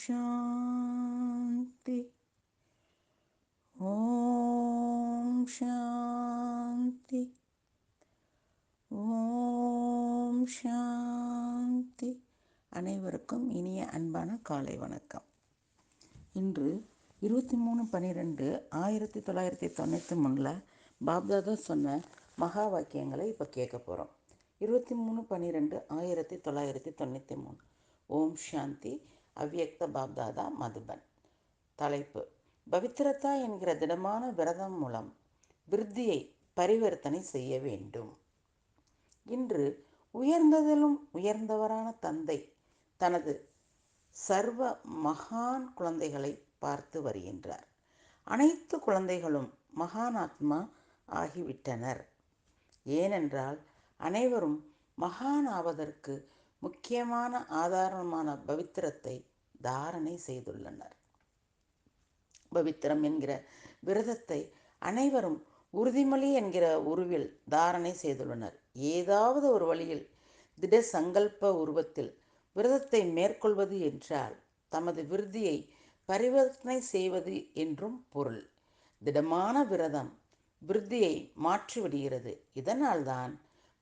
சாந்தி. ஓம் சாந்தி. ஓம் சாந்தி. அனைவருக்கும் இனிய அன்பான காலை வணக்கம். இன்று 23/12/1993 பாப்தாதா சொன்ன மகா வாக்கியங்களை இப்போ கேட்க போகிறோம். 23/12/1993. ஓம் சாந்தி. அவ்யக்த பாப்தாதா மதுபன். தலைப்பு: பவித்ரதா என்கிற திடமான விரதம் மூலம் விருத்தியை பரிவர்த்தனை செய்ய வேண்டும். இன்று உயர்ந்ததிலும் உயர்ந்தவரான தந்தை தனது சர்வ மகான் குழந்தைகளை பார்த்து வருகின்றார். அனைத்து குழந்தைகளும் மகான் ஆத்மா ஆகிவிட்டனர். ஏனென்றால் அனைவரும் மகான் ஆவதற்கு முக்கியமான ஆதாரமான பவித்திரத்தை தாரணை செய்துள்ளனர். பவித்திரம் என்கிற விரதத்தை அனைவரும் உறுதிமொழி என்கிற உருவில் தாரணை செய்துள்ளனர். ஏதாவது ஒரு வழியில் திட சங்கல்ப உருவத்தில் விரதத்தை மேற்கொள்வது என்றால் தமது விருத்தியை பரிவர்த்தனை செய்வது என்றும் பொருள். திடமான விரதம் விருத்தியை மாற்றிவிடுகிறது. இதனால்தான்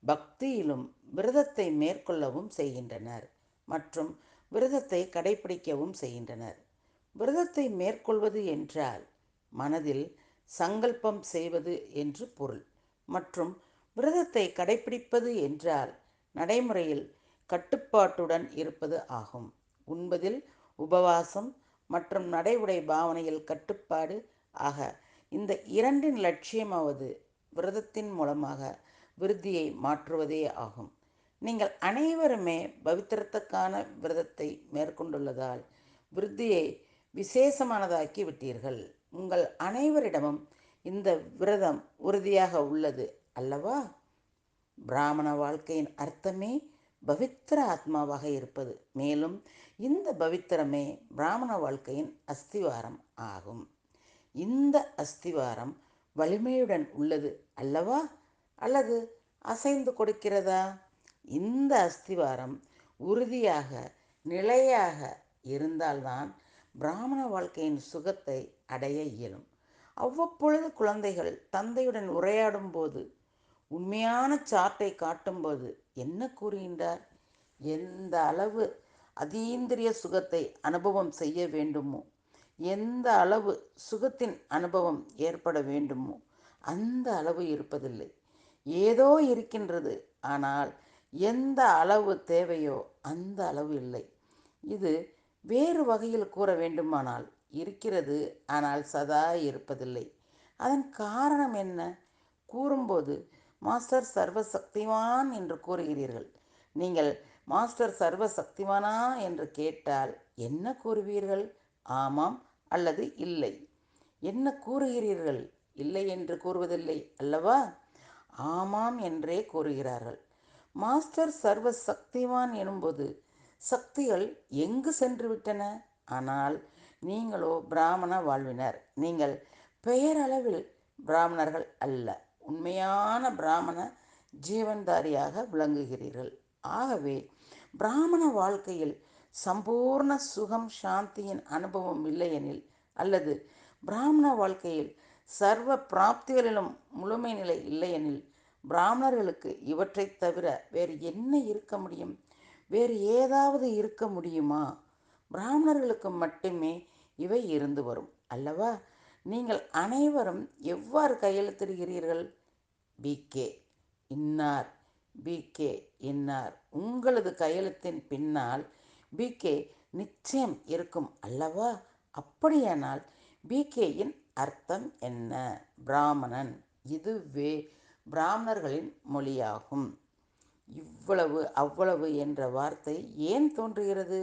பக்தியிலும் விரதத்தை மேற்கொள்ளவும் செய்கின்றனர் மற்றும் விரதத்தை கடைபிடிக்கவும் செய்கின்றனர். விரதத்தை மேற்கொள்வது என்றால் மனதில் சங்கல்பம் செய்வது என்று பொருள் மற்றும் விரதத்தை கடைபிடிப்பது என்றால் நடைமுறையில் கட்டுப்பாட்டுடன் இருப்பது ஆகும். உண்பதில் உபவாசம் மற்றும் நடை உடை பாவனையில் கட்டுப்பாடு ஆக இந்த இரண்டின் லட்சியமாவது விரதத்தின் மூலமாக விருத்தியை மாற்றுவதே ஆகும். நீங்கள் அனைவருமே பவித்திரத்துக்கான விரதத்தை மேற்கொண்டுள்ளதால் விருத்தியை விசேஷமானதாக்கி விட்டீர்கள். உங்கள் அனைவரிடமும் இந்த விரதம் உறுதியாக உள்ளது அல்லவா? பிராமண வாழ்க்கையின் அர்த்தமே பவித்திர ஆத்மாவாக இருப்பது. மேலும் இந்த பவித்திரமே பிராமண வாழ்க்கையின் அஸ்திவாரம் ஆகும். இந்த அஸ்திவாரம் வலிமையுடன் உள்ளது அல்லவா, அல்லது அசைந்து கொடுக்கிறதா? இந்த அஸ்திவாரம் உறுதியாக நிலையாக இருந்தால்தான் பிராமண வாழ்க்கையின் சுகத்தை அடைய இயலும். அவ்வப்பொழுது குழந்தைகள் தந்தையுடன் உரையாடும் போது, உண்மையான சார்ட்டை காட்டும்போது என்ன கூறுகின்றார்? எந்த அளவு அதீந்திரிய சுகத்தை அனுபவம் செய்ய வேண்டுமோ, எந்த அளவு சுகத்தின் அனுபவம் ஏற்பட வேண்டுமோ அந்த அளவு இருப்பதில்லை. ஏதோ இருக்கின்றது, ஆனால் எந்த அளவு தேவையோ அந்த அளவு இல்லை. இது வேறு வகையில் கூற வேண்டுமானால் இருக்கிறது, ஆனால் சதா இருப்பதில்லை. அதன் காரணம் என்ன? கூறும்போது மாஸ்டர் சர்வசக்திவான் என்று கூறுகிறீர்கள். நீங்கள் மாஸ்டர் சர்வசக்திவானா என்று கேட்டால் என்ன கூறுவீர்கள்? ஆமாம் அல்லது இல்லை. என்ன கூறுகிறீர்கள்? இல்லை என்று கூறுவதில்லை அல்லவா? ஆமாம் என்றே கூறுகிறார்கள். மாஸ்டர் சர்வ சக்திவான் எனும்போது சக்திகள் எங்கு சென்று விட்டன? ஆனால் நீங்களோ பிராமண வாழ்வினர். நீங்கள் பெயரளவில் பிராமணர்கள் அல்ல, உண்மையான பிராமண ஜீவன்தாரியாக விளங்குகிறீர்கள். ஆகவே பிராமண வாழ்க்கையில் சம்பூர்ண சுகம் சாந்தியின் அனுபவம் இல்லையெனில், அல்லது பிராமண வாழ்க்கையில் சர்வ பிராப்திகளிலும் முழுமை நிலை இல்லையெனில், பிராமணர்களுக்கு இவற்றை தவிர வேறு என்ன இருக்க முடியும்? வேறு ஏதாவது இருக்க முடியுமா? பிராமணர்களுக்கு மட்டுமே இவை இருந்து வரும் அல்லவா? நீங்கள் அனைவரும் எவ்வாறு கையெழுத்திடுகிறீர்கள்? பிகே இன்னார், பிகே இன்னார். உங்களது கையெழுத்தின் பின்னால் பிகே நிச்சயம் இருக்கும் அல்லவா? அப்படியானால் பிகேயின் அர்த்தம் என்ன? பிராமணன். இதுவே பிராமணர்களின் மொழியாகும். இவ்வளவு அவ்வளவு என்ற வார்த்தை ஏன் தோன்றுகிறது?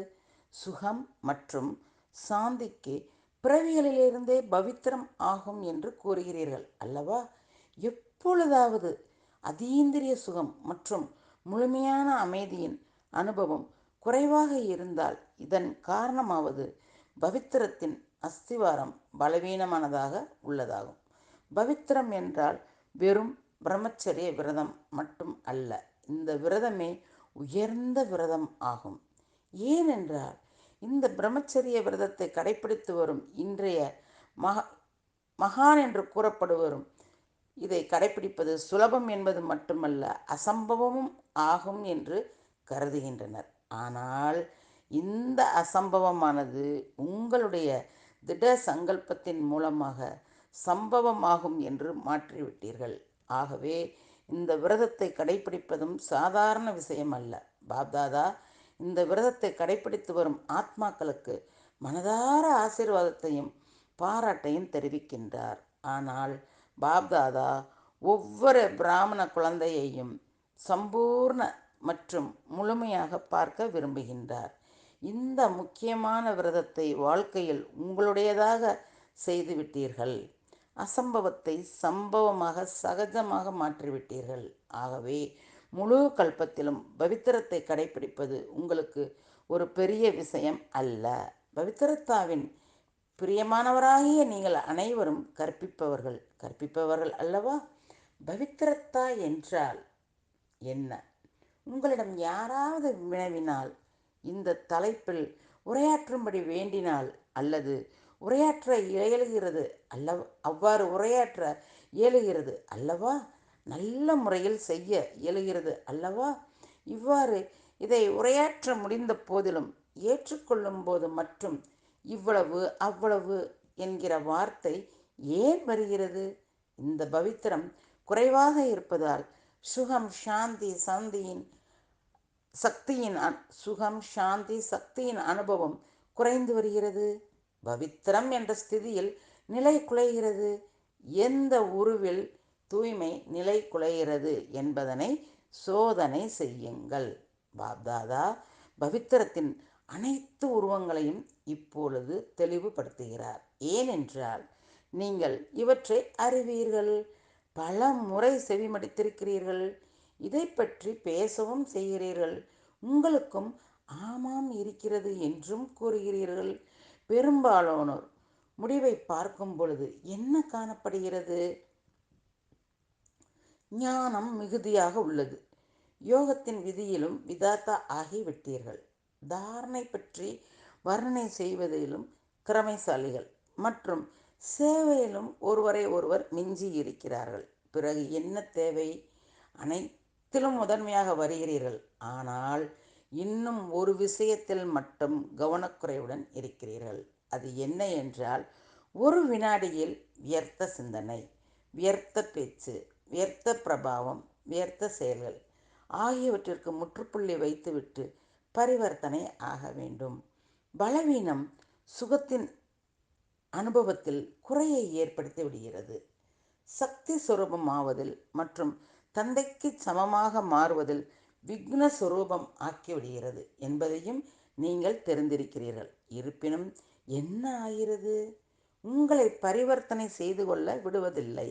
சுகம் மற்றும் சாந்திக்கு பிறவிகளிலிருந்தே பவித்திரம் ஆகும் என்று கூறுகிறீர்கள் அல்லவா? எப்பொழுதாவது அதீந்திரிய சுகம் மற்றும் முழுமையான அமைதியின் அனுபவம் குறைவாக இருந்தால் இதன் காரணமாவது பவித்திரத்தின் அஸ்திவாரம் பலவீனமானதாக உள்ளதாகும். பவித்திரம் என்றால் வெறும் பிரம்மச்சரிய விரதம் மட்டும் அல்ல. இந்த விரதமே உயர்ந்த விரதம் ஆகும். ஏனென்றால் இந்த பிரம்மச்சரிய விரதத்தை கடைபிடித்து வரும் இன்றைய மகா மகான் என்று கூறப்படுவரும் இதை கடைபிடிப்பது சுலபம் என்பது மட்டுமல்ல, அசம்பவமும் ஆகும் என்று கருதுகின்றனர். ஆனால் இந்த அசம்பவமானது உங்களுடைய திட சங்கல்பத்தின் மூலமாக சம்பவமாகும் என்று மாற்றிவிட்டீர்கள். ஆகவே இந்த விரதத்தை கடைபிடிப்பதும் சாதாரண விஷயம் அல்ல. பாப்தாதா இந்த விரதத்தை கடைபிடித்து வரும் ஆத்மாக்களுக்கு மனதார ஆசீர்வாதத்தையும் பாராட்டையும் தெரிவிக்கின்றார். ஆனால் பாப்தாதா ஒவ்வொரு பிராமண குழந்தையையும் சம்பூர்ண மற்றும் முழுமையாக பார்க்க விரும்புகின்றார். இந்த முக்கியமான விரதத்தை வாழ்க்கையில் உங்களுடையதாக செய்துவிட்டீர்கள். அசம்பவத்தை சம்பவமாக சகஜமாக மாற்றிவிட்டீர்கள். ஆகவே முழு கல்பத்திலும் பவித்திரத்தை கடைபிடிப்பது உங்களுக்கு ஒரு பெரிய விஷயம் அல்ல. பவித்திரத்தாவின் பிரியமானவராகிய நீங்கள் அனைவரும் கற்பிப்பவர்கள் அல்லவா? பவித்திரத்தா என்றால் என்ன? உங்களிடம் யாராவது வினவினால், இந்த தலைப்பில் உரையாற்றும்படி வேண்டினால் அல்லது உரையாற்ற இயலுகிறது அல்லவா, அவ்வாறு உரையாற்ற இயலுகிறது அல்லவா, நல்ல முறையில் செய்ய இயலுகிறது அல்லவா, இவ்வாறு இதை உரையாற்ற முடிந்த போதிலும் ஏற்றுக்கொள்ளும் போது மற்றும் இவ்வளவு அவ்வளவு என்கிற வார்த்தை ஏன் வருகிறது? இந்த பவித்திரம் குறைவாக இருப்பதால் சுகம் சாந்தி சந்தியின் சக்தியின் சுகம் சாந்தி சக்தியின் அனுபவம் குறைந்து வருகிறது. பவித்திரம் என்ற ஸ்திதியில் நிலை குலைகிறது. எந்த உருவில் தூய்மை நிலை குலைகிறது என்பதனை சோதனை செய்யுங்கள். பாப்தாதா பவித்திரத்தின் அனைத்து உருவங்களையும் இப்பொழுது தெளிவுபடுத்துகிறார். ஏனென்றால் நீங்கள் இவற்றை அறிவீர்கள், பல முறை செவிமடித்திருக்கிறீர்கள், இதை பற்றி பேசவும் செய்கிறீர்கள். உங்களுக்கும் ஆமாம் இருக்கிறது என்றும் கூறுகிறீர்கள். பெரும்பாலானோர் முடிவை பார்க்கும் பொழுது என்ன காணப்படுகிறது? ஞானம் மிகுதியாக உள்ளது. யோகத்தின் விதியிலும் விதாத்தா ஆகிவிட்டீர்கள். தாரணை பற்றி வர்ணனை செய்வதிலும் திறமைசாலிகள் மற்றும் சேவையிலும் ஒருவரை ஒருவர் மிஞ்சி இருக்கிறார்கள். பிறகு என்ன தேவை? அனைத்திலும் முதன்மையாக வருகிறீர்கள். ஆனால் இன்னும் ஒரு விஷயத்தில் மட்டும் கவனக்குறைவுடன் இருக்கிறீர்கள். அது என்ன என்றால், ஒரு வினாடியில் வியர்த்த சிந்தனை, வியர்த்த பேச்சு, வியர்த்த பிரபாவம், வியர்த்த செயல்கள் ஆகியவற்றிற்கு முற்றுப்புள்ளி வைத்துவிட்டு பரிவர்த்தனை ஆக வேண்டும். பலவீனம் சுகத்தின் அனுபவத்தில் குறையை ஏற்படுத்தி விடுகிறது. சக்தி சுரூபம் ஆவதில் மற்றும் தந்தைக்கு சமமாக மாறுவதில் விக்ன சுரூபம் ஆக்கிவிடுகிறது என்பதையும் நீங்கள் தெரிந்திருக்கிறீர்கள். இருப்பினும் என்ன ஆகிறது? உங்களை பரிவர்த்தனை செய்து கொள்ள விடுவதில்லை,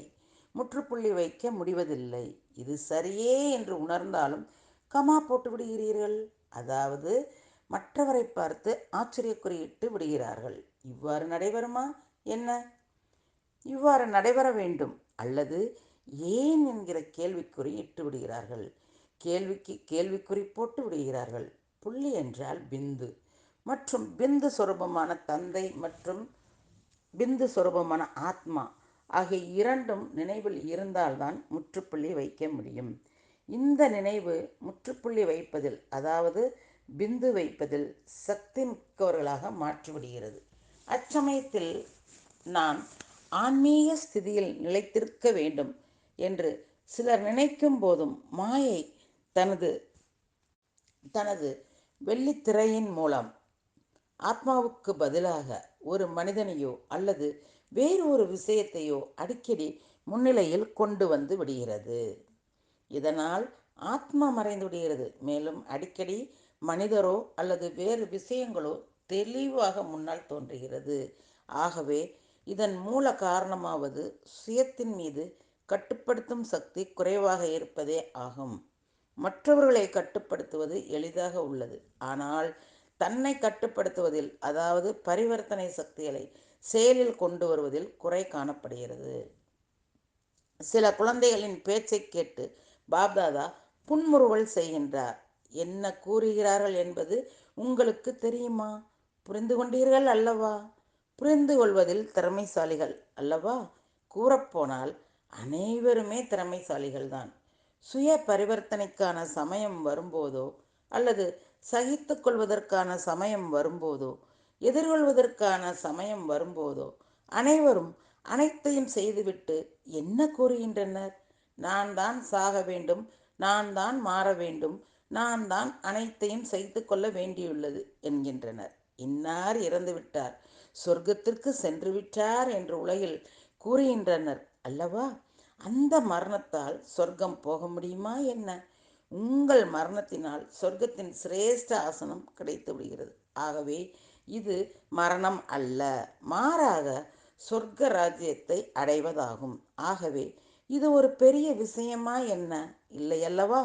முற்றுப்புள்ளி வைக்க முடிவதில்லை. இது சரியே என்று உணர்ந்தாலும் கமா போட்டு விடுகிறீர்கள். அதாவது மற்றவரை பார்த்து ஆச்சரியக்குறியிட்டு விடுகிறார்கள். இவ்வாறு நடைபெறுமா என்ன? இவ்வாறு நடைபெற வேண்டும் அல்லது ஏன் என்கிற கேள்விக்குறி இட்டு விடுகிறார்கள். கேள்விக்கு கேள்விக்குறி போட்டு விடுகிறார்கள். புள்ளி என்றால் பிந்து மற்றும் பிந்து சொரூபமான தந்தை மற்றும் பிந்து சொரூபமான ஆத்மா ஆகிய இரண்டும் நினைவில் இருந்தால்தான் முற்றுப்புள்ளி வைக்க முடியும். இந்த நினைவு முற்றுப்புள்ளி வைப்பதில், அதாவது பிந்து வைப்பதில் சக்தி மிக்கவர்களாக மாற்றிவிடுகிறது. அச்சமயத்தில் நான் ஆன்மீக ஸ்திதியில் நிலைத்திருக்க வேண்டும் என்று சிலர் நினைக்கும் போதும் மாயை தனது தனது வெள்ளித்திரையின் மூலம் ஆத்மாவுக்கு பதிலாக ஒரு மனிதனையோ அல்லது வேறு ஒரு விஷயத்தையோ அடிக்கடி முன்னிலையில் கொண்டு வந்து விடுகிறது. இதனால் ஆத்மா மறைந்து விடுகிறது. மேலும் அடிக்கடி மனிதரோ அல்லது வேறு விஷயங்களோ தெளிவாக முன்னால் தோன்றுகிறது. ஆகவே இதன் மூல காரணமாவது சுயத்தின் மீது கட்டுப்படுத்தும் சக்தி குறைவாக இருப்பதே ஆகும். மற்றவர்களை கட்டுப்படுத்துவது எளிதாக உள்ளது, ஆனால் தன்னை கட்டுப்படுத்துவதில், அதாவது பரிவர்த்தனை சக்திகளை செயலில் கொண்டு வருவதில் குறை காணப்படுகிறது. சில குழந்தைகளின் பேச்சை கேட்டு பாப்தாதா புன்முறுவல் செய்கின்றார். என்ன கூறுகிறார்கள் என்பது உங்களுக்கு தெரியுமா? புரிந்து கொண்டீர்கள் அல்லவா? புரிந்து கொள்வதில் திறமைசாலிகள் அல்லவா? கூறப்போனால் அனைவருமே திறமைசாலிகள்தான். சுய பரிவர்த்தனைக்கான சமயம் வரும்போதோ அல்லது சகித்து கொள்வதற்கான சமயம் வரும்போதோ எதிர்கொள்வதற்கான சமயம் வரும்போதோ அனைவரும் அனைத்தையும் செய்துவிட்டு என்ன கூறுகின்றனர்? நான் தான் சாக வேண்டும், நான் தான் மாற வேண்டும், நான் தான் அனைத்தையும் சகித்து கொள்ள வேண்டியுள்ளது என்கின்றனர். இன்னார் இறந்துவிட்டார், சொர்க்கத்திற்கு சென்று விட்டார் என்று உலகில் கூறுகின்றனர் அல்லவா? அந்த மரணத்தால் சொர்க்கம் போக முடியுமா என்ன? உங்கள் மரணத்தினால் சொர்க்கத்தின் சிரேஷ்ட ஆசனம் கிடைத்து விடுகிறது. ஆகவே இது மரணம் அல்ல, மாறாக சொர்க்க ராஜ்யத்தை அடைவதாகும். ஆகவே இது ஒரு பெரிய விஷயமா என்ன? இல்லையல்லவா?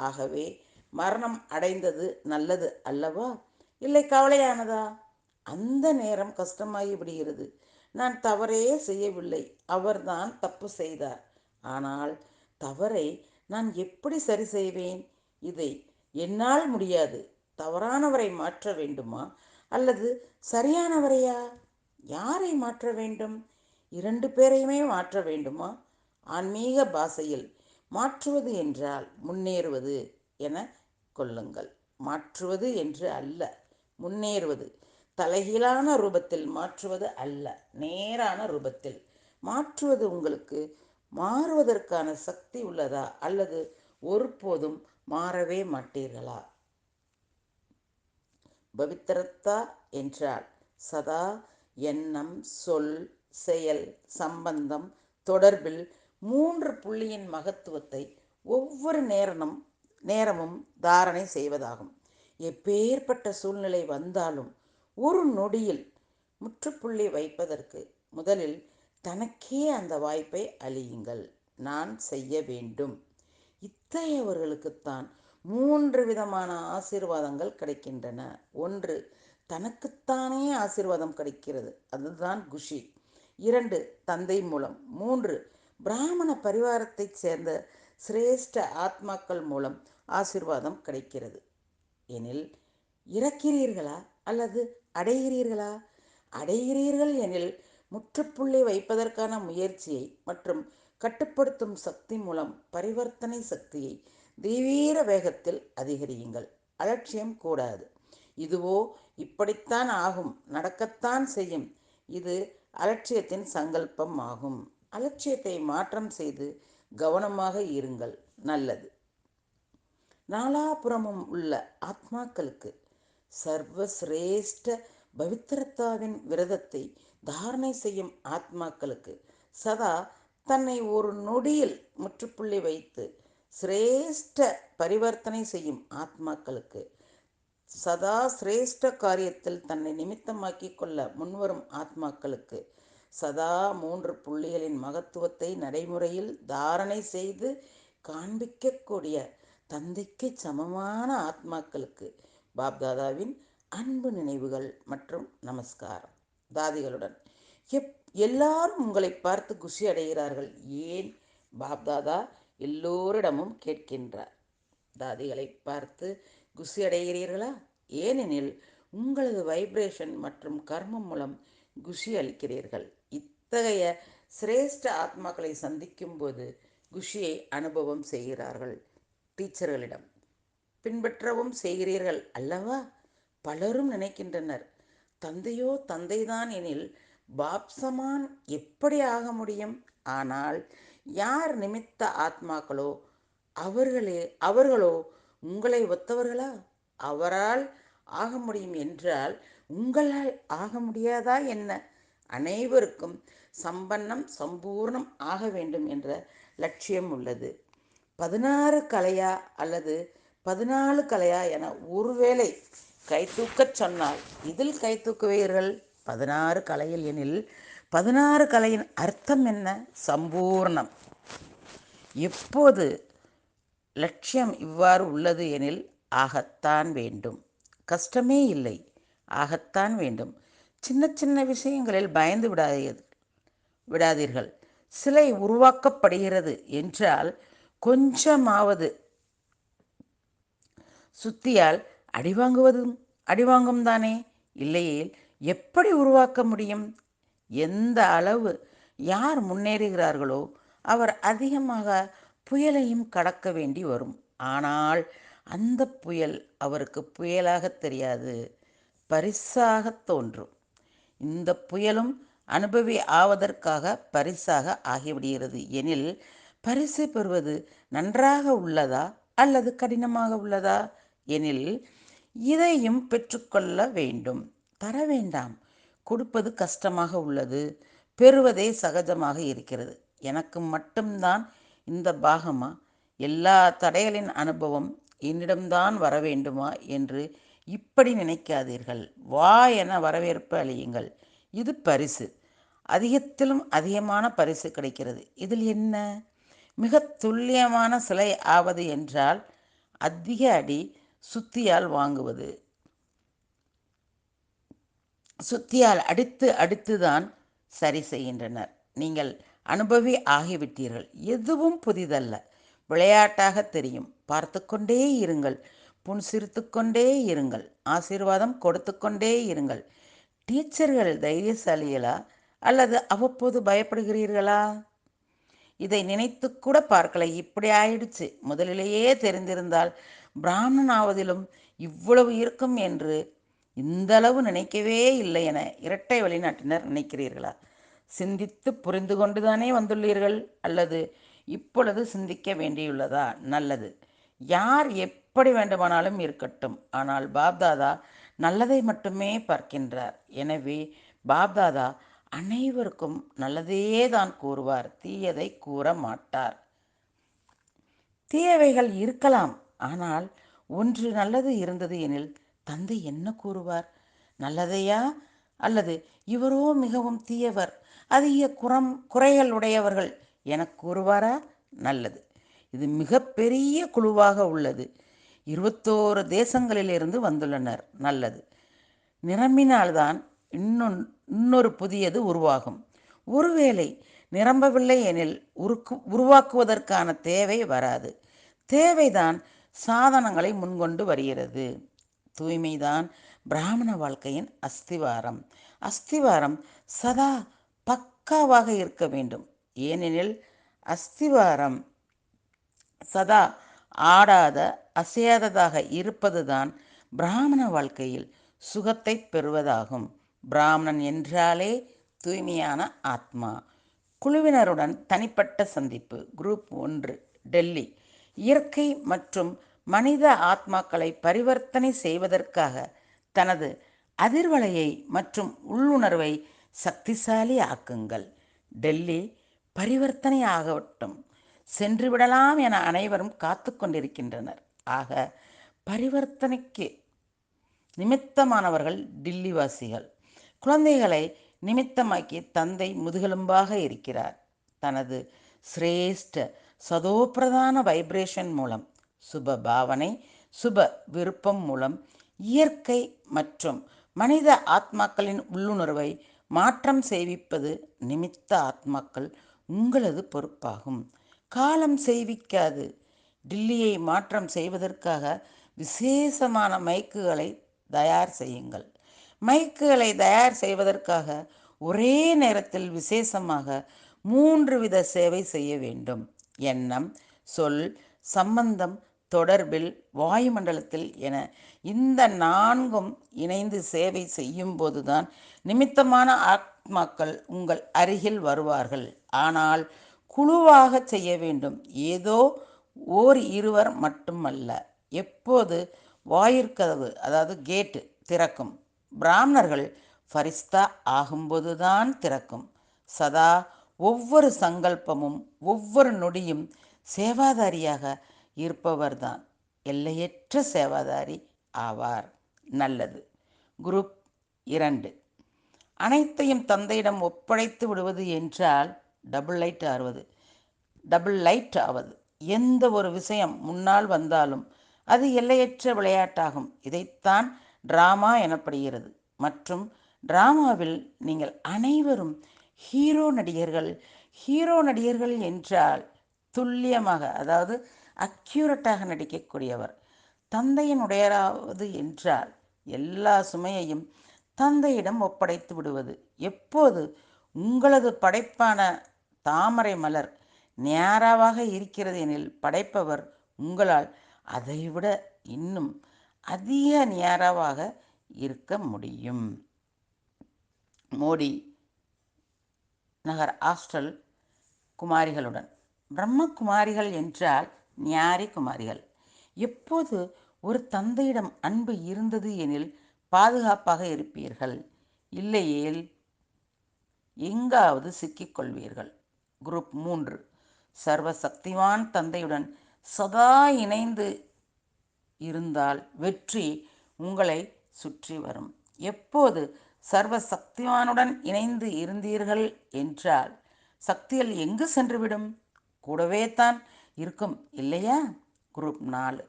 ஆகவே மரணம் அடைந்தது நல்லது அல்லவா? இல்லை கவலையானதா? அந்த நேரம் கஷ்டமாகி விடுகிறது. நான் தவறே செய்யவில்லை, அவர்தான் தப்பு செய்தார். ஆனால் தவறை நான் எப்படி சரி செய்வேன்? இதை என்னால் முடியாது. தவறானவரை மாற்ற வேண்டுமா அல்லது சரியானவரையா? யாரை மாற்ற வேண்டும்? இரண்டு பேரையுமே மாற்ற வேண்டுமா? ஆன்மீக பாஷையில் மாற்றுவது என்றால் முன்னேறுவது என கொள்ளுங்கள். மாற்றுவது என்று அல்ல, முன்னேறுவது. தலைகீழான ரூபத்தில் மாற்றுவது அல்ல, நேரான ரூபத்தில் மாற்றுவது. உங்களுக்கு மாறுவதற்கான சக்தி உள்ளதா அல்லது ஒருபோதும் மாறவே மாட்டீர்களா? பவித்திரத்தா என்றால் சதா எண்ணம், சொல், செயல், சம்பந்தம், தொடர்பில் மூன்று புள்ளியின் மகத்துவத்தை ஒவ்வொரு நேரமும் தாரணை செய்வதாகும். எப்பேற்பட்ட சூழ்நிலை வந்தாலும் ஒரு நொடியில் முற்றுப்புள்ளி வைப்பதற்கு முதலில் தனக்கே அந்த வாய்ப்பை அளியுங்கள். நான் செய்ய வேண்டும். இத்தகையவர்களுக்குத்தான் மூன்று விதமான ஆசீர்வாதங்கள் கிடைக்கின்றன. ஒன்று, தனக்குத்தானே ஆசீர்வாதம் கிடைக்கிறது, அதுதான் குஷி. இரண்டு, தந்தை மூலம். மூன்று, பிராமண பரிவாரத்தைச் சேர்ந்த சிரேஷ்ட ஆத்மாக்கள் மூலம் ஆசீர்வாதம் கிடைக்கிறது. எனில் இறக்கிறீர்களா அல்லது அடைகிறீர்களா? அடைகிறீர்கள் எனில் முற்றுப்புள்ளி வைப்பதற்கான முயற்சியை மற்றும் கட்டுப்படுத்தும் சக்தி மூலம் பரிவர்த்தனை சக்தியை தீவிர வேகத்தில் அதிகரியுங்கள். அலட்சியம் கூடாது. இதுவோ இப்படித்தான் ஆகும், நடக்கத்தான் செய்யும். இது அலட்சியத்தின் சங்கல்பம் ஆகும். அலட்சியத்தை மாற்றம் செய்து கவனமாக இருங்கள். நல்லது. நாலாபுறமும் உள்ள ஆத்மாக்களுக்கு சர்வசிரேஷ்ட பவித்திரத்தாவின் விரதத்தை தாரணை செய்யும் ஆத்மாக்களுக்கு சதா தன்னை ஒரு நொடியில் முற்றுப்புள்ளி வைத்து சிரேஷ்ட பரிவர்த்தனை செய்யும் ஆத்மாக்களுக்கு சதா சிரேஷ்ட காரியத்தில் தன்னை நிமித்தமாக்கி கொள்ள முன்வரும் ஆத்மாக்களுக்கு சதா மூன்று புள்ளிகளின் மகத்துவத்தை நடைமுறையில் தாரணை செய்து காண்பிக்கக்கூடிய தந்தைக்கு சமமான ஆத்மாக்களுக்கு பாப்தாதாவின் அன்பு நினைவுகள் மற்றும் நமஸ்காரம். தாதிகளுடன் எல்லாரும் உங்களை பார்த்து குஷி அடைகிறார்கள். ஏன்? பாப்தாதா எல்லோரிடமும் கேட்கின்றார். தாதிகளை பார்த்து குஷி அடைகிறீர்களா? ஏனெனில் உங்களது வைப்ரேஷன் மற்றும் கர்மம் மூலம் குஷி அளிக்கிறீர்கள். இத்தகைய சிரேஷ்ட ஆத்மாக்களை சந்திக்கும் போது குஷியை அனுபவம் செய்கிறார்கள். டீச்சர்களிடம் பின்பற்றவும் செய்கிறீர்கள் அல்லவா? பலரும் நினைக்கின்றனர், தந்தையோ தந்தைதான் எனில் பாப்சமான் எப்படி ஆக முடியும்? ஆனால் யார் நிமித்த ஆத்மாக்களோ அவர்களோ உங்களை ஒத்தவர்களா? அவரால் ஆக முடியும் என்றால் உங்களால் ஆக முடியாதா என்ன? அனைவருக்கும் சம்பூர்ணம் ஆக வேண்டும் என்ற லட்சியம் உள்ளது. 16 கலையா அல்லது 14 கலையா என ஒருவேளை கைதூக்கச் சொன்னால் இதில் கைதூக்குவீர்கள். 16 கலையில் எனில் 16 கலையின் அர்த்தம் என்ன? சம்பூர்ணம். எப்போது லட்சியம் இவ்வாறு உள்ளது எனில் ஆகத்தான் வேண்டும். கஷ்டமே இல்லை, ஆகத்தான் வேண்டும். சின்ன சின்ன விஷயங்களில் பயந்து விடாதீர்கள். சிலை உருவாக்கப்படுகிறது என்றால் கொஞ்சமாவது சுத்தியால் அடிவாங்கும் தானே. இல்லையேல் எப்படி உருவாக்க முடியும்? எந்த அளவு யார் முன்னேறுகிறார்களோ அவர் அதிகமாக புயலையும் கடக்க வேண்டி வரும். ஆனால் அந்த புயல் அவருக்கு புயலாக தெரியாது, பரிசாக தோன்றும். இந்த புயலும் அனுபவி ஆவதற்காக பரிசாக ஆகிவிடுகிறது எனில், பரிசு பெறுவது நன்றாக உள்ளதா அல்லது கடினமாக உள்ளதா எனில், இதையும் பெற்றுக்கொள்ள வேண்டும். தர வேண்டாம், கொடுப்பது கஷ்டமாக உள்ளது, பெறுவதே சகஜமாக இருக்கிறது. எனக்கு மட்டும்தான் இந்த பாகமா, எல்லா தடைகளின் அனுபவம் என்னிடம்தான் வர வேண்டுமா என்று இப்படி நினைக்காதீர்கள். வா என வரவேற்பு அளியுங்கள். இது பரிசு, அதிகத்திலும் அதிகமான பரிசு கிடைக்கிறது. இதில் என்ன? மிக துல்லியமான சிலை ஆவது என்றால் அதிக அடி சுத்தியால் வாங்குவது, சுத்தியால் அடித்து அடித்துதான் சரி செய்கின்றனர். நீங்கள் அனுபவி ஆகிவிட்டீர்கள். எதுவும் புதிதல்ல, விளையாட்டாக தெரியும். பார்த்து கொண்டே இருங்கள், புன்சிரித்து கொண்டே இருங்கள், ஆசீர்வாதம் கொடுத்து கொண்டே இருங்கள். டீச்சர்கள் தைரியசாலிகளா அல்லது அவ்வப்போது பயப்படுகிறீர்களா? இதை நினைத்து கூட பார்க்கல, இப்படி ஆயிடுச்சு. முதலிலேயே தெரிந்திருந்தால் பிராமணன் ஆவதிலும் இவ்வளவு இருக்கும் என்று இந்தளவு நினைக்கவே இல்லை என இரட்டை வெளிநாட்டினர் நினைக்கிறீர்களா? சிந்தித்து புரிந்து கொண்டுதானே வந்துள்ளீர்கள், அல்லது இப்பொழுது சிந்திக்க வேண்டியுள்ளதா? நல்லது. யார் எப்படி வேண்டுமானாலும் இருக்கட்டும், ஆனால் பாப்தாதா நல்லதை மட்டுமே பார்க்கின்றார். எனவே பாப்தாதா அனைவருக்கும் நல்லதே தான் கூறுவார், தீயதை கூற மாட்டார். தீயவைகள் இருக்கலாம், ஆனால் ஒன்று நல்லது இருந்தது எனில் தந்தை என்ன கூறுவார்? நல்லதையா அல்லது இவரோ மிகவும் தீயவர், அதிக குறைகள் உடையவர்கள் என கூறுவாரா? நல்லது. இது மிகப்பெரிய குழுவாக உள்ளது. 21 தேசங்களிலிருந்து வந்துள்ளனர். நல்லது. நிரம்பினால்தான் இன்னொரு புதியது உருவாகும். ஒருவேளை நிரம்பவில்லை எனில் உருவாக்குவதற்கான தேவை வராது. தேவைதான் சாதனங்களை முன்கொண்டு வருகிறது. தூய்மைதான் பிராமண வாழ்க்கையின் அஸ்திவாரம். அஸ்திவாரம் சதா பக்காவாக இருக்க வேண்டும். ஏனெனில் அஸ்திவாரம் சதா ஆடாத அசையாததாக இருப்பதுதான் பிராமண வாழ்க்கையில் சுகத்தை பெறுவதாகும். பிராமணன் என்றாலே தூய்மையான ஆத்மா. குழுவினருடன் தனிப்பட்ட சந்திப்பு. குரூப் 1, டெல்லி. இயற்கை மற்றும் மனித ஆத்மாக்களை பரிவர்த்தனை செய்வதற்காக தனது அதிர்வலையை மற்றும் உள்ளுணர்வை சக்திசாலி ஆக்குங்கள். டெல்லி பரிவர்த்தனை ஆகட்டும், சென்று விடலாம் என அனைவரும் காத்து கொண்டிருக்கின்றனர். ஆக பரிவர்த்தனைக்கு நிமித்தமானவர்கள் டில்லிவாசிகள். குழந்தைகளை நிமித்தமாக்கி தந்தை முதுகெலும்பாக இருக்கிறார். தனது சிரேஷ்ட சதோப்பிரதான வைப்ரேஷன் மூலம், சுப பாவனை, சுப விருப்பம் மூலம் இயற்கை மற்றும் மனித ஆத்மாக்களின் உள்ளுணர்வை மாற்றம் செய்விப்பது நிமித்த ஆத்மாக்கள் உங்களது பொறுப்பாகும். காலம் செய்விக்காது. டில்லியை மாற்றம் செய்வதற்காக விசேஷமான மைக்குகளை தயார் செய்யுங்கள். மைக்குகளை தயார் செய்வதற்காக ஒரே நேரத்தில் விசேஷமாக 3 வித சேவை செய்ய வேண்டும். எண்ணம், சொல், சம்பந்தம், தொடர்பில், வாயுமண்டலத்தில் என இந்த 4ம் இணைந்து சேவை செய்யும் போதுதான் நிமித்தமான ஆத்மாக்கள் உங்கள் அருகில் வருவார்கள். ஆனால் குழுவாக செய்ய வேண்டும். ஏதோ ஓர் இருவர் மட்டுமல்ல. எப்போது வாயிற்கதவு அதாவது கேட்டு திறக்கும்? பிராமணர்கள் ஃபரிஸ்தா ஆகும்போதுதான் திறக்கும். சதா ஒவ்வொரு சங்கல்பமும் ஒவ்வொரு நொடியும் சேவாதாரியாக இருப்பவர்தான் எல்லையற்ற சேவாதாரி ஆவார். நல்லது. குரூப் 2, அனைத்தையும் தந்தையிடம் ஒப்படைத்து விடுவது என்றால் டபுள் லைட் ஆவது. எந்த ஒரு விஷயம் முன்னால் வந்தாலும் அது எல்லையற்ற விளையாட்டாகும். இதைத்தான் டிராமா எனப்படுகிறது. மற்றும் டிராமாவில் நீங்கள் அனைவரும் ஹீரோ நடிகர்கள். ஹீரோ நடிகர்கள் என்றால் துல்லியமாக, அதாவது அக்யூரட்டாக நடிக்கக்கூடியவர். தந்தையினுடையராவது என்றால் எல்லா சுமையையும் தந்தையிடம் ஒப்படைத்து விடுவது. எப்போது உங்களது படைப்பான தாமரை மலர் நேராவாக இருக்கிறது எனில் படைப்பவர் உங்களால் அதைவிட இன்னும் அதிக நேராவாக இருக்க முடியும். மோடி நகர் ஹாஸ்டல் குமாரிகளுடன். பிரம்மகுமாரிகள் என்றால் ஞாரி குமாரிகள். எப்போது ஒரு தந்தையிடம் அன்பு இருந்தது எனில் பாதுகாப்பாக இருப்பீர்கள், இல்லையேல் எங்காவது சிக்கிக்கொள்வீர்கள். குரூப் 3. சர்வசக்திவான் தந்தையுடன் சதா இணைந்து இருந்தால் வெற்றி உங்களை சுற்றி வரும். எப்போது சர்வசக்திவானுடன் இணைந்து இருந்தீர்கள் என்றால் சக்திகள் எங்கு சென்றுவிடும்? கூடவே தான் இருக்கும், இல்லையா? குரூப் 4.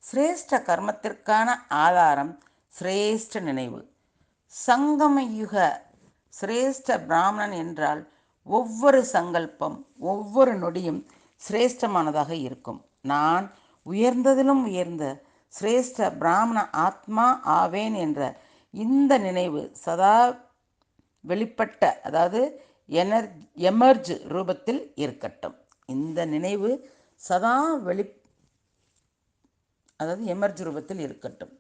சிரேஷ்ட கர்மத்திற்கான ஆதாரம் சிரேஷ்ட நினைவு. சங்கமயுக சிரேஷ்ட பிராமணன் என்றால் ஒவ்வொரு சங்கல்பம் ஒவ்வொரு நொடியும் சிரேஷ்டமானதாக இருக்கும். நான் உயர்ந்ததிலும் உயர்ந்த சிரேஷ்ட பிராமண ஆத்மா ஆவேன் என்ற இந்த நினைவு சதா வெளிப்பட்ட, அதாவது எமர்ஜ் ரூபத்தில் இருக்கட்டும். இந்த நினைவு சதா எமர்ஜ் ரூபத்தில் இருக்கட்டும்.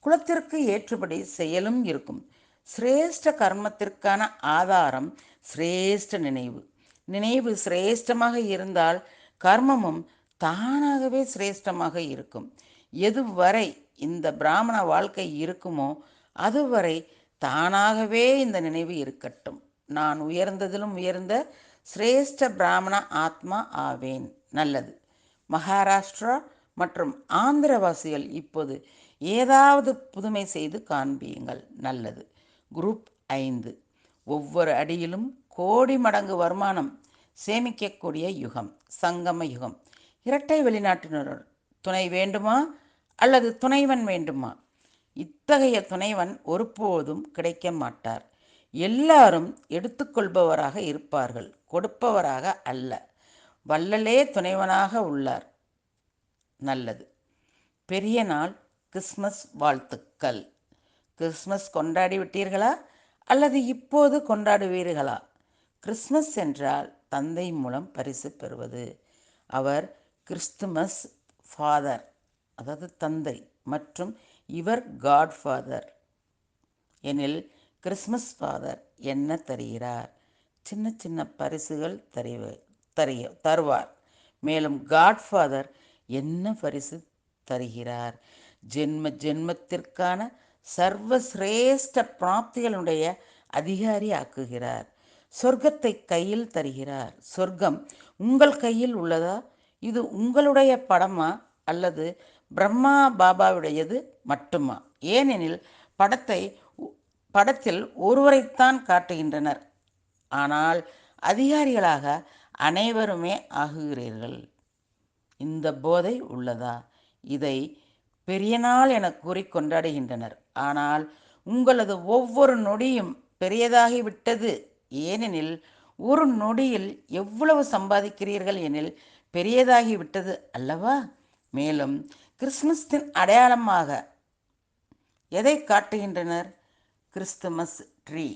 குலத்திற்கு ஏற்றபடி செயலும் இருக்கும். சிரேஷ்ட கர்மத்திற்கான ஆதாரம் சிரேஷ்ட நினைவு. நினைவு சிரேஷ்டமாக இருந்தால் கர்மமும் தானாகவே சிரேஷ்டமாக இருக்கும். எதுவரை இந்த பிராமண வாழ்க்கை இருக்குமோ அதுவரை தானாகவே இந்த நினைவு இருக்கட்டும். நான் உயர்ந்ததிலும் உயர்ந்த சிரேஷ்ட பிராமண ஆத்மா ஆவேன். நல்லது. மகாராஷ்டிரா மற்றும் ஆந்திரவாசிகள் இப்போது ஏதாவது புதுமை செய்து காண்பியுங்கள். நல்லது. குரூப் 5. ஒவ்வொரு அடியிலும் கோடி மடங்கு வருமானம் சேமிக்கக்கூடிய யுகம் சங்கம யுகம். இரட்டை வெளிநாட்டினர் துணை வேண்டுமா அல்லது துணைவன் வேண்டுமா? இத்தகைய துணைவன் ஒருபோதும் கிடைக்க மாட்டார். எல்லாரும் எடுத்துக்கொள்பவராக இருப்பார்கள், கொடுப்பவராக அல்ல. வள்ளலே துணைவனாக உள்ளார். நல்லது. பெரிய நாள் கிறிஸ்மஸ் வாழ்த்துக்கள். கிறிஸ்மஸ் கொண்டாடி விட்டீர்களா அல்லது இப்போது கொண்டாடுவீர்களா? கிறிஸ்மஸ் என்றால் தந்தை மூலம் பரிசு பெறுவது. அவர் கிறிஸ்துமஸ் ஃபாதர், அதாவது தந்தை, மற்றும் இவர் காட் ஃபாதர் எனில் கிறிஸ்மஸ் ஃபாதர் என்ன தருகிறார்? சின்ன சின்ன பரிசுகள் தருவார். மேலும் காட்ஃபாதர் என்ன பரிசு தருகிறார்? ஜென்ம ஜென்மத்திற்கான சர்வசிரேஷ்ட பிராப்திகளுடைய அதிகாரி ஆக்குகிறார். சொர்க்கத்தை கையில் தருகிறார். சொர்க்கம் உங்கள் கையில் உள்ளதா? இது உங்களுடைய படமா அல்லது பிரம்மா பாபாவுடையது மட்டுமா? ஏனெனில் படத்தில் ஒருவரைத்தான் காட்டுகின்றனர், ஆனால் அதிகாரிகளாக அனைவருமே ஆகுகிறீர்கள். இந்த போதை உள்ளதா? இதை பெரிய நாள் என கூறி கொண்டாடுகின்றனர். ஆனால் உங்களது ஒவ்வொரு நொடியும் பெரியதாகிவிட்டது. ஏனெனில் ஒரு நொடியில் எவ்வளவு சம்பாதிக்கிறீர்கள் எனில் பெரியதாகிவிட்டது அல்லவா? மேலும் கிறிஸ்துமஸின் அடையாளமாக எதை காட்டுகின்றனர்? கிறிஸ்துமஸ் ட்ரீ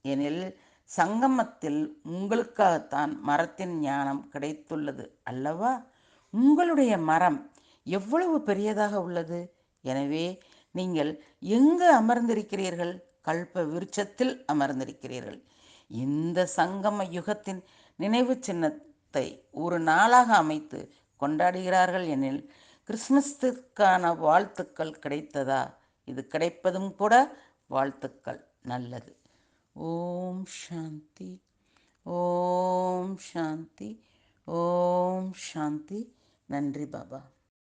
எனில் சங்கமத்தில் உங்களுக்காகத்தான் மரத்தின் ஞானம் கிடைத்துள்ளது அல்லவா? உங்களுடைய மரம் எவ்வளவு பெரியதாக உள்ளது. எனவே நீங்கள் எங்கு அமர்ந்திருக்கிறீர்கள்? கல்ப விருட்சத்தில் அமர்ந்திருக்கிறீர்கள். இந்த சங்கம யுகத்தின் நினைவு சின்னத்தை ஒரு நாளாக அமைத்து கொண்டாடுகிறார்கள் எனில் கிறிஸ்மஸுக்கான வாழ்த்துக்கள் கிடைத்ததா? இது கிடைப்பதும் கூட வாழ்த்துக்கள். நல்லது. ஓம் சாந்தி, ஓம் சாந்தி, ஓம் சாந்தி. நன்றி பாபா.